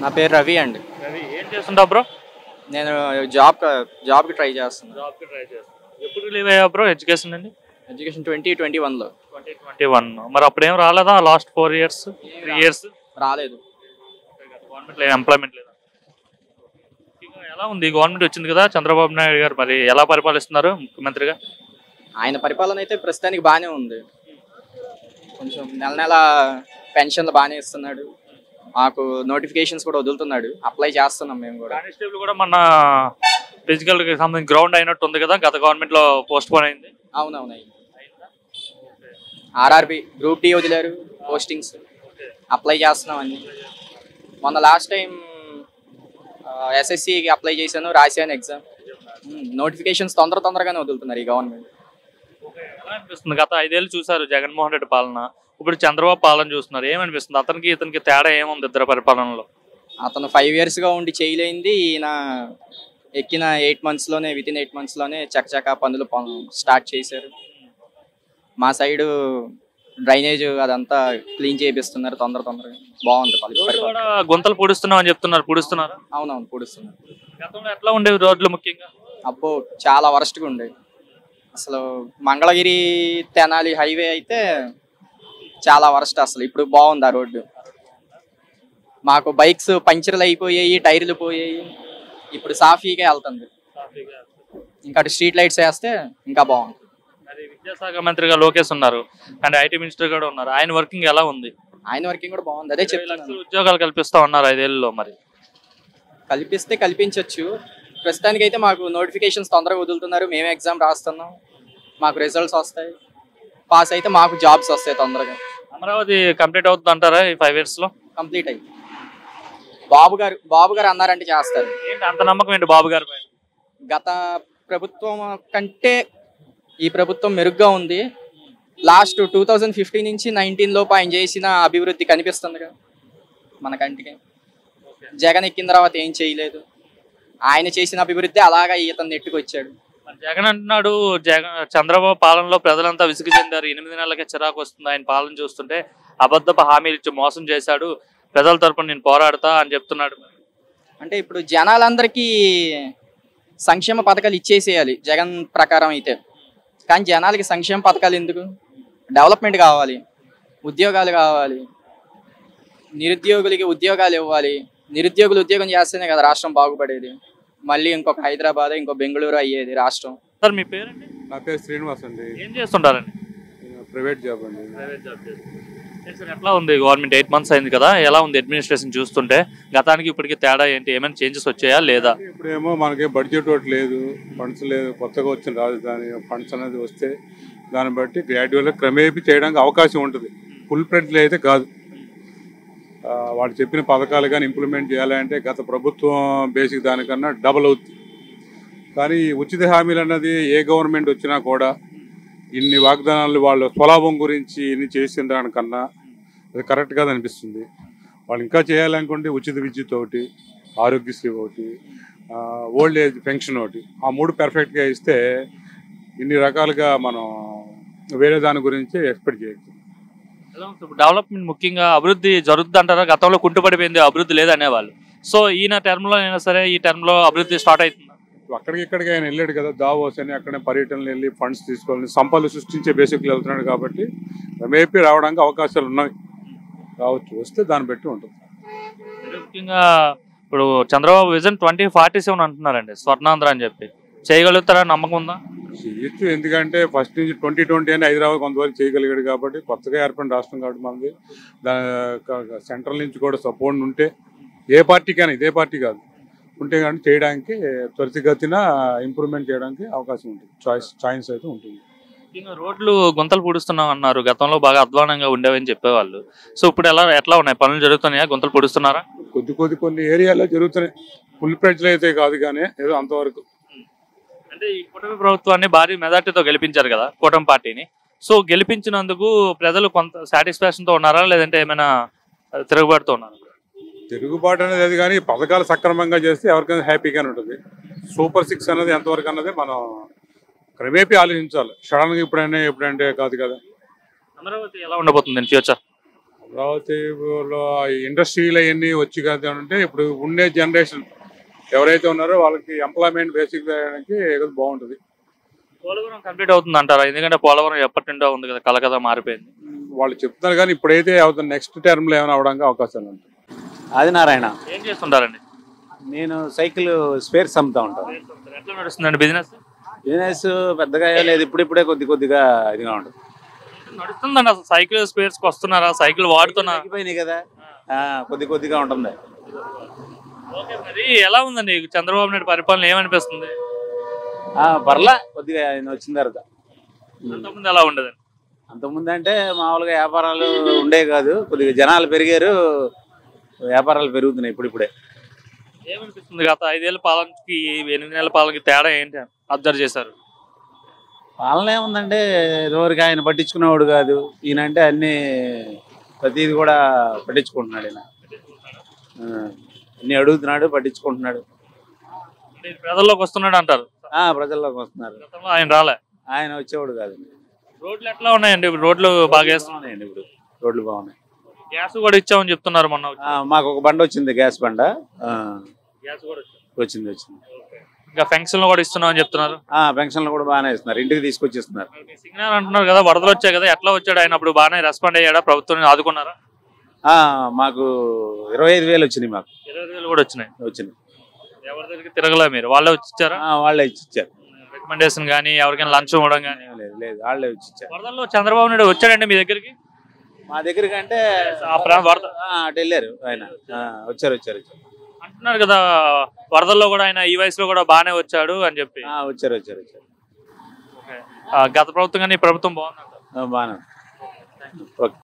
నా పేరు రవి అండి. రవి ఏం చేస్తుంటావు బ్రో? నేను జాబ్కి ట్రై చేస్తున్నాను. జాబ్కి ట్రై చేస్తాను. ఎప్పుడు రిలీవ్ అయ్యావు బ్రో ఎడ్యుకేషన్ అండి? ఎడ్యుకేషన్ 2021లో. 2021 మరి అప్పుడు ఏం రాలేదా? లాస్ట్ 4 years 3 years రాలేదు. గవర్నమెంట్ ఎంప్లాయ్మెంట్ లేదా? ఎలా ఉంది? గవర్నమెంట్ వచ్చింది కదా చంద్రబాబు నాయుడు గారు, మరి ఎలా పరిపాలిస్తున్నారు ముఖ్యమంత్రిగా? ఆయన పరిపాలన అయితే ప్రస్తుతానికి బాగానే ఉంది. కొంచెం నెల నెల పెన్షన్లు బాగానే ఇస్తున్నాడు. మాకు నోటిఫికేషన్స్ కూడా వదులుతున్నాడు. అప్లై చేస్తున్నాం మేము కూడా. కానిస్టేబుల్ కూడా మన ఫిజికల్ కి సంబంధించి గ్రౌండ్ అయినట్టు ఉంది కదా, గత గవర్నమెంట్ లో పోస్ట్ పోన్ అయింది. అవునవును. ఆర్ఆర్బి గ్రూప్ డి వదిలారు పోస్టింగ్స్. అప్లై చేస్తున్నాం అన్ని. మొన్న లాస్ట్ టైం ఎస్ఎస్సికి అప్లై చేశాను, రాశాను ఎగ్జామ్. నోటిఫికేషన్స్ తొందరగానే వదులుతున్నారు ఈ గవర్నమెంట్. ఎలా అనిపిస్తుంది? గత 5 ఏళ్ళు చూసారు జగన్మోహన్ రెడ్డి పాలన, ఇప్పుడు చంద్రబాబు పాలన చూస్తున్నారు. ఏమనిపిస్తుంది? అతనికి ఇతనికి తేడా ఏముంది ఇద్దరు పరిపాలనలో? అతను 5 yearsగా ఉండి చేయలేంది, ఈయన ఎక్కిన 8 monthsలోనే వితిన్ 8 monthsలోనే చకచకా పనులు స్టార్ట్ చేశారు. మా సైడు డ్రైనేజ్ అదంతా క్లీన్ చేపిస్తున్నారు తొందరగా. బాగుంది కూడా. గుంతలు పొడుస్తున్నాం అని చెప్తున్నారు, పొడుస్తున్నారు? అవునవును, పొడుస్తున్నారు. గతంలో ఎట్లా ఉండేవి రోడ్లు ముఖ్యంగా? అబ్బో చాలా వరస్ట్గా ఉండేవి. అసలు మంగళగిరి తెనాలి హైవే అయితే చాలా వరస్ట్. అసలు ఇప్పుడు బాగుంది ఆ రోడ్డు. మాకు బైక్స్ పంచర్లు అయిపోయాయి, టైర్లు పోయాయి. ఇప్పుడు సాఫీగా వెళ్తుంది. ఇంకా స్ట్రీట్ లైట్స్ వేస్తే ఇంకా బాగుంది. మరి విద్యాశాఖ మంత్రిగా లోకేష్ ఉన్నారు, అండ్ ఐటీ మినిస్టర్ కూడా ఉన్నారు. ఆయన వర్కింగ్ ఎలా ఉంది? ఆయన వర్కింగ్ కూడా బాగుంది. అదే చెప్తాను, ఉద్యోగాలు కల్పిస్తా ఉన్నారు 5 ఏళ్ళలో. మరి కల్పించవచ్చు. ప్రస్తుతానికి అయితే మాకు నోటిఫికేషన్స్ తొందరగా వదులుతున్నారు. మేమే ఎగ్జామ్ రాస్తున్నాం, మాకు రిజల్ట్స్ వస్తాయి. పాస్ అయితే మాకు జాబ్స్ వస్తాయి తొందరగా. అమరావతి కంప్లీట్ అవుతుంది అంటారా ఈ 5 yearsలో? కంప్లీట్ అయ్యి బాబు గారు అన్నారంటే చేస్తారు. ఏంటి అంత నమ్మకం ఏంటి బాబు గారి పైన? గత ప్రభుత్వం కంటే ఈ ప్రభుత్వం మెరుగ్గా ఉంది. లాస్ట్ 2015 నుంచి 19 లోపు ఆయన చేసిన అభివృద్ధి కనిపిస్తుంది కదా మన కంటికి. జగన్ ఎక్కిన తర్వాత ఏం చేయలేదు. ఆయన చేసిన అభివృద్ధి అలాగా ఇతను నెట్టుకొచ్చాడు. జగన్ అంటున్నాడు, చంద్రబాబు పాలనలో ప్రజలంతా విసుగు చెందారు, 8 నెలలకే చిరాకు వస్తుంది ఆయన పాలన చూస్తుంటే, అబద్ధపు హామీలు ఇచ్చి మోసం చేశాడు, ప్రజల తరపున నేను పోరాడతా అని చెప్తున్నాడు. అంటే ఇప్పుడు జనాలందరికీ సంక్షేమ పథకాలు ఇచ్చేసేయాలి జగన్ ప్రకారం అయితే. కానీ జనాలకి సంక్షేమ పథకాలు ఎందుకు? డెవలప్మెంట్ కావాలి, ఉద్యోగాలు కావాలి, నిరుద్యోగులకి ఉద్యోగాలు ఇవ్వాలి. నిరుద్యోగులు ఉద్యోగం చేస్తేనే కదా రాష్ట్రం బాగుపడేది. మళ్ళీ ఇంకొక హైదరాబాద్, ఇంకో బెంగళూరు అయ్యేది రాష్ట్రం. సార్ మీ పేరండి? నా పేరు శ్రీనివాస్ అండి. ఏం చేస్తుంటారండి? ప్రైవేట్ జాబ్ అండి. ప్రైవేట్ జాబ్ చేస్తాను. సార్ ఎట్లా ఉంది గవర్నమెంట్? 8 months అయింది కదా, ఎలా ఉంది అడ్మినిస్ట్రేషన్ చూస్తుంటే? గతానికి ఇప్పటికి తేడా ఏంటి? ఏమైనా చేంజెస్ వచ్చాయా లేదా? ఇప్పుడేమో మనకి బడ్జెట్ ఒకటి లేదు, ఫండ్స్ లేదు. కొత్తగా వచ్చిన రాజధాని ఫండ్స్ అనేది వస్తే దాన్ని బట్టి గ్రాడ్యువల్గా క్రమేపీ చేయడానికి అవకాశం ఉంటుంది. ఫుల్ ఫ్లెడ్జ్లో అయితే కాదు. వాళ్ళు చెప్పిన పథకాలు కానీ ఇంప్లిమెంట్ చేయాలంటే గత ప్రభుత్వం బేసిక్ దానికన్నా డబల్ అవుతుంది. కానీ ఉచిత హామీలు అన్నది ఏ గవర్నమెంట్ వచ్చినా కూడా ఇన్ని వాగ్దానాలు వాళ్ళ స్వలాభం గురించి ఇన్ని చేసిన దానికన్నా అది కరెక్ట్ కాదు అనిపిస్తుంది. వాళ్ళు ఇంకా చేయాలనుకుంటే ఉచిత విద్యుత్ ఒకటి, ఆరోగ్యశ్రీ ఒకటి, ఓల్డ్ ఏజ్ పెన్షన్ ఒకటి, ఆ 3 పర్ఫెక్ట్గా ఇస్తే ఇన్ని రకాలుగా మనం వేరే దాని గురించి ఎక్స్పెక్ట్ చేయొచ్చు. డెవలప్మెంట్ ముఖ్యంగా అభివృద్ధి జరుగుతుంది అంటారా? గతంలో కుంటుపడిపోయింది, అభివృద్ధి లేదనేవాళ్ళు. సో ఈయన టర్మ్లో అయినా సరే ఈ టర్మ్లో అభివృద్ధి స్టార్ట్ అవుతుంది. అక్కడికి ఇక్కడికి ఆయన వెళ్ళాడు కదా, దావోస్ అని అక్కడే పర్యటనలు వెళ్ళి ఫండ్స్ తీసుకోవాలి, సంపదలు సృష్టించే బేసిక్లు వెళ్తున్నాడు కాబట్టి మేపీ రావడానికి అవకాశాలు ఉన్నాయి. రావచ్చు, వస్తే దాన్ని బట్టి ఉంటుంది. ముఖ్యంగా ఇప్పుడు చంద్రబాబు విజన్ 2047 అంటున్నారండి, స్వర్ణాంధ్ర అని చెప్పి. చేయగలుగుతారా? నమ్మకం ఉందా? చేయొచ్చు. ఎందుకంటే ఫస్ట్ నుంచి 2020 అని హైదరాబాద్ కొంతవరకు చేయగలిగాడు కాబట్టి, కొత్తగా ఏర్పడిన రాష్ట్రం కాబట్టి మనది సెంట్రల్ నుంచి కూడా సపోర్ట్ ఉంటే ఏ పార్టీకైనా, ఇదే పార్టీ కాదు, ఉంటే కానీ చేయడానికి త్వరితగతిన ఇంప్రూవ్మెంట్ చేయడానికి అవకాశం ఉంటుంది. ఛాయిస్ అయితే ఉంటుంది. రోడ్లు గుంతలు పూడుస్తున్నాం అన్నారు, గతంలో బాగా అధ్వానంగా ఉండేవని చెప్పేవాళ్ళు. సో ఇప్పుడు ఎట్లా ఉన్నాయి? పనులు జరుగుతున్నాయా? గుంతలు పూడుస్తున్నారా? కొన్ని ఏరియాలో జరుగుతున్నాయి. ఫుల్ ఫ్లెడ్జ్లో అయితే కాదు, కానీ ఏదో అంతవరకు. అంటే ఈ కూటమి ప్రభుత్వాన్ని భారీ మెజార్టీతో గెలిపించారు కదా కూటమి పార్టీని. సో గెలిపించినందుకు ప్రజలు కొంత సాటిస్ఫాక్షన్తో ఉన్నారా, లేదంటే ఏమైనా తిరుగుబాటుతో ఉన్నారా? తిరుగుబాటు అనేది అది, కానీ పథకాలు సక్రమంగా చేస్తే ఎవరికైనా హ్యాపీగానే ఉంటుంది. సూపర్ 6 అనేది ఎంతవరకు అన్నది మనం క్రమేపీ ఆలోచించాలి. సడన్గా ఎప్పుడంటే కాదు కదా. అమరావతి ఎలా ఉండబోతుంది ఫ్యూచర్? అమరావతిలో ఇండస్ట్రీలు అవన్నీ వచ్చి కదా అంటే ఇప్పుడు ఉండే జనరేషన్ ఎవరైతే ఉన్నారో వాళ్ళకి ఎంప్లాయ్మెంట్ బేసిక్ చేయడానికి బాగుంటుంది. పోలవరం కంప్లీట్ అవుతుంది అంటారా? ఎందుకంటే పోలవరం ఎప్పటి నుండో ఉంది కదా, కలకదా మారిపోయింది. వాళ్ళు చెప్తున్నారు కానీ ఇప్పుడైతే అవుతుంది, నెక్స్ట్ టర్మ్లో ఏమైనా అవడానికి అవకాశాలు ఉంటాయి. ఆదినారాయణ. ఏం చేస్తుంటారండి? నేను సైకిల్ స్పేర్స్ అమ్ముతా ఉంటాను. ఎట్లా నడుస్తుందండి బిజినెస్? బిజినెస్ పెద్దగా ఏం లేదు, ఇప్పుడిప్పుడే కొద్దిగా ఇదిగా ఉంటుంది. నడుస్తుందండి. అసలు సైకిల్ స్పేర్స్కి వస్తున్నారా? సైకిల్ వాడుతున్నారు తగ్గిపోయినాయి కదా, కొద్దిగా ఉంటుంది. ఓకే, మరి ఎలా ఉందండి చంద్రబాబు నాయుడు పరిపాలన? ఏమనిపిస్తుంది? పర్లా కొద్దిగా ఆయన వచ్చిన తర్వాత. అంతకుముందు ఎలా ఉండదండి? అంతకుముందు అంటే మామూలుగా వ్యాపారాలు ఉండే కాదు, కొద్దిగా జనాలు పెరిగారు, వ్యాపారాలు పెరుగుతున్నాయి ఇప్పుడిప్పుడే. ఏమనిపిస్తుంది గత 5 ఏళ్ల పాలనకి 8 నెలల పాలనకి తేడా ఏంటి అబ్జర్వ్ చేశారు? పాలన ఏముందంటే ఇదివరకు ఆయన పట్టించుకునేవాడు కాదు, ఈయన అంటే అన్ని ప్రతిది కూడా పట్టించుకుంటున్నాడు. ఈయన అన్ని అడుగుతున్నాడు, పట్టించుకుంటున్నాడు. ప్రజల్లోకి వస్తున్నాడు అంటారు. ప్రజల్లోకి వస్తున్నారు. గతంలో ఆయన రాలే, ఆయన వచ్చేవాడు కాదు. రోడ్లు ఎట్లా ఉన్నాయండి? ఇప్పుడు రోడ్లు బాగా వేస్తున్నాయండి. ఇప్పుడు రోడ్లు బాగున్నాయి. గ్యాస్ కూడా ఇచ్చామని చెప్తున్నారు. మొన్న మాకు ఒక బండ వచ్చింది, గ్యాస్ బండ గ్యాస్ కూడా వచ్చింది. ఇంకా పెన్షన్లు కూడా ఇస్తున్నాం అని చెప్తున్నారు. పెన్షన్లు కూడా బాగానే ఇస్తున్నారు, ఇంటికి తీసుకొచ్చి ఇస్తున్నారు. సిగ్నల్ అంటున్నారు కదా, వరదలు వచ్చాయి కదా, ఎట్లా వచ్చాడు ఆయన? అప్పుడు బాగానే రెస్పాండ్ అయ్యాడా? ప్రభుత్వం ఆదుకున్నారా? మాకు 25,000 వచ్చినాయి. మాకు 20,000 కూడా వచ్చినాయి. ఎవరి దగ్గరికి తిరగలే మీరు? వాళ్ళే వచ్చి ఇచ్చారా? వాళ్ళే ఇచ్చి ఇచ్చారు. రికమెండేషన్ కానీ ఎవరికైనా లంచం ఇవ్వడం కానీ? లేదు, వాళ్ళే వచ్చి ఇచ్చారు. వరదల్లో చంద్రబాబు నాయుడు వచ్చాడండి మీ దగ్గరికి? మా దగ్గరికి అంటే అటు వెళ్ళారు ఆయన. వచ్చారు అంటున్నారు కదా, వరదల్లో కూడా ఆయన ఈ వయసులో కూడా బాగానే వచ్చాడు అని చెప్పి. వచ్చారు. గత ప్రభుత్వం కానీ ఈ ప్రభుత్వం బాగుంది. బాగానే. ఓకే.